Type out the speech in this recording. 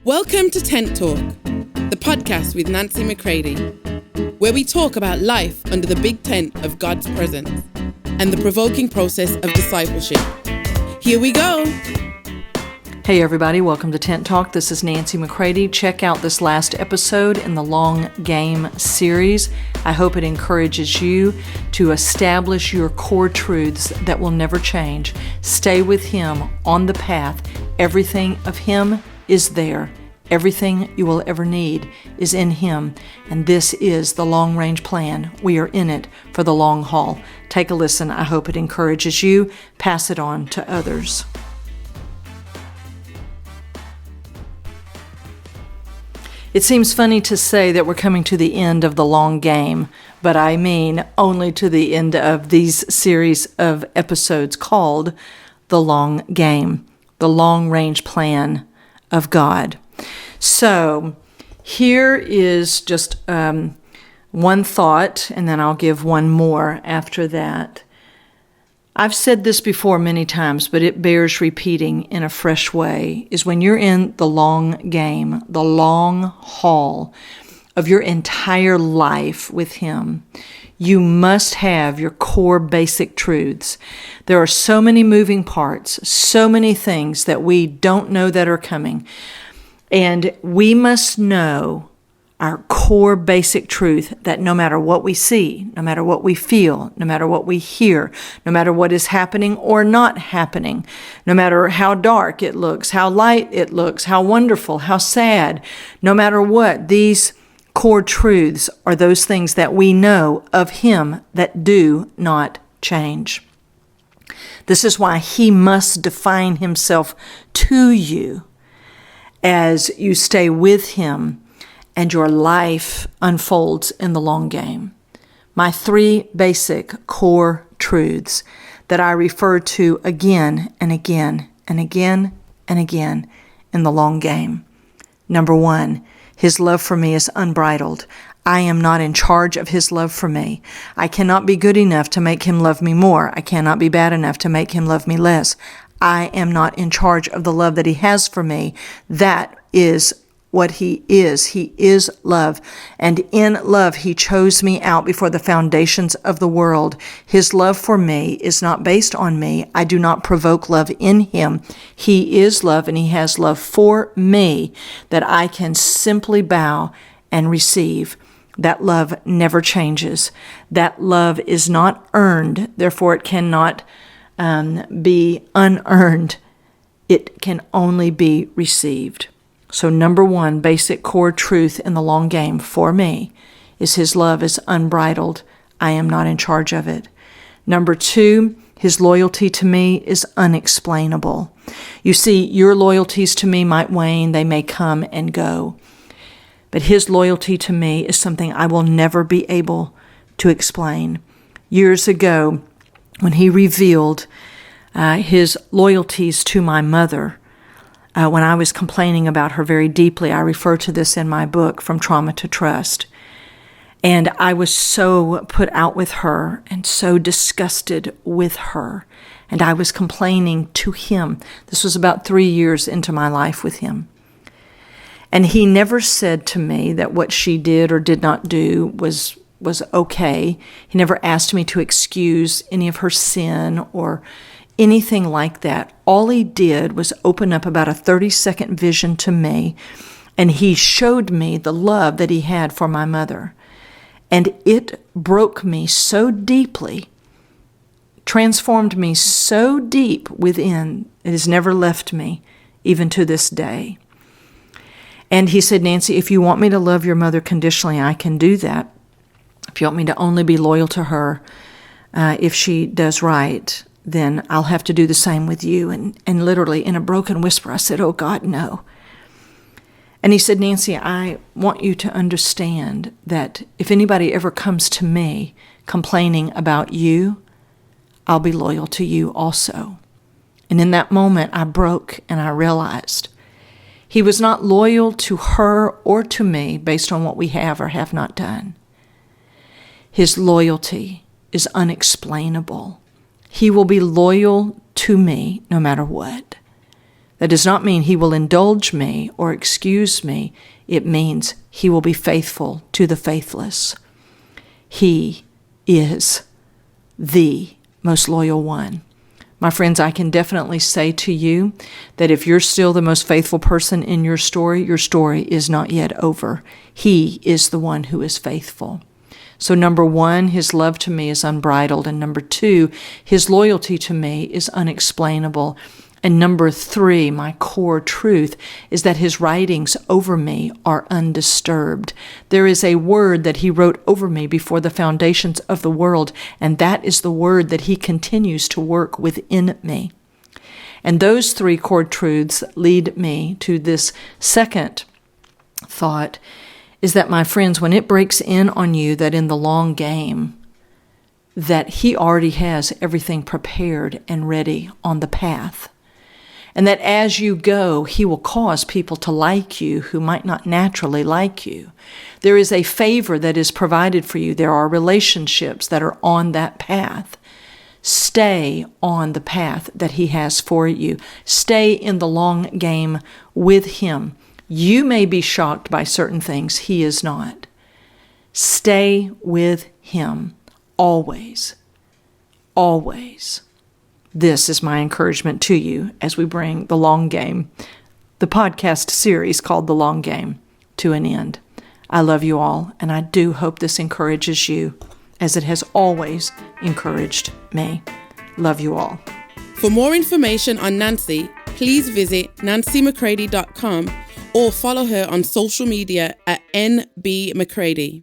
Welcome to Tent Talk, the podcast with Nancy McCready, where we talk about life under the big tent of God's presence and the provoking process of discipleship. Here we go. Hey everybody, welcome to Tent Talk. This is Nancy McCready. Check out this last episode in the Long Game series. I hope it encourages you to establish your core truths that will never change. Stay with Him on the path. Everything of Him is there. Everything you will ever need is in Him. And this is the long-range plan. We are in it for the long haul. Take a listen. I hope it encourages you. Pass it on to others. It seems funny to say that we're coming to the end of the long game, but I mean only to the end of these series of episodes called The Long Game, the long-range plan of God. So here is just one thought, and then I'll give one more after that. I've said this before many times, but it bears repeating in a fresh way, is when you're in the long game, the long haul of your entire life with Him, you must have your core basic truths. There are so many moving parts, so many things that we don't know that are coming. And we must know our core basic truth that no matter what we see, no matter what we feel, no matter what we hear, no matter what is happening or not happening, no matter how dark it looks, how light it looks, how wonderful, how sad, no matter what, these core truths are those things that we know of Him that do not change. This is why He must define Himself to you as you stay with Him and your life unfolds in the long game. My three basic core truths that I refer to again and again and again and again in the long game. Number one, His love for me is unbridled. I am not in charge of His love for me. I cannot be good enough to make Him love me more. I cannot be bad enough to make Him love me less. I am not in charge of the love that He has for me. That is what He is. He is love. And in love, He chose me out before the foundations of the world. His love for me is not based on me. I do not provoke love in Him. He is love, and He has love for me that I can simply bow and receive. That love never changes. That love is not earned. Therefore, it cannot be unearned. It can only be received. So number one, basic core truth in the long game for me is His love is unbridled. I am not in charge of it. Number two, His loyalty to me is unexplainable. You see, your loyalties to me might wane. They may come and go. But His loyalty to me is something I will never be able to explain. Years ago, when He revealed His loyalties to my mother, when I was complaining about her very deeply, I refer to this in my book, From Trauma to Trust. And I was so put out with her and so disgusted with her. And I was complaining to Him. This was about 3 years into my life with Him. And He never said to me that what she did or did not do was okay. He never asked me to excuse any of her sin or anything like that. All He did was open up about a 30-second vision to me, and He showed me the love that He had for my mother. And it broke me so deeply, transformed me so deep within, it has never left me, even to this day. And He said, Nancy, if you want me to love your mother conditionally, I can do that. If you want me to only be loyal to her if she does right, then I'll have to do the same with you. And literally in a broken whisper, I said, oh God, no. And He said, Nancy, I want you to understand that if anybody ever comes to me complaining about you, I'll be loyal to you also. And in that moment, I broke and I realized He was not loyal to her or to me based on what we have or have not done. His loyalty is unexplainable. He will be loyal to me no matter what. That does not mean he will indulge me or excuse me. It means he will be faithful to the faithless. He is the most loyal one. My friends, I can definitely say to you that if you're still the most faithful person in your story is not yet over. He is the one who is faithful. So number 1, his love to me is unbridled. And number 2, his loyalty to me is unexplainable. And number 3, my core truth, is that his writings over me are undisturbed. There is a word that he wrote over me before the foundations of the world, and that is the word that he continues to work within me. And those 3 core truths lead me to this second thought, is that, my friends, when it breaks in on you that in the long game, that he already has everything prepared and ready on the path. And that as you go, he will cause people to like you who might not naturally like you. There is a favor that is provided for you. There are relationships that are on that path. Stay on the path that he has for you. Stay in the long game with him. You may be shocked by certain things. He is not. Stay with him always. Always. This is my encouragement to you as we bring The Long Game, the podcast series called The Long Game, to an end. I love you all, and I do hope this encourages you as it has always encouraged me. Love you all. For more information on Nancy, please visit nancymccready.com or follow her on social media at NB McCready.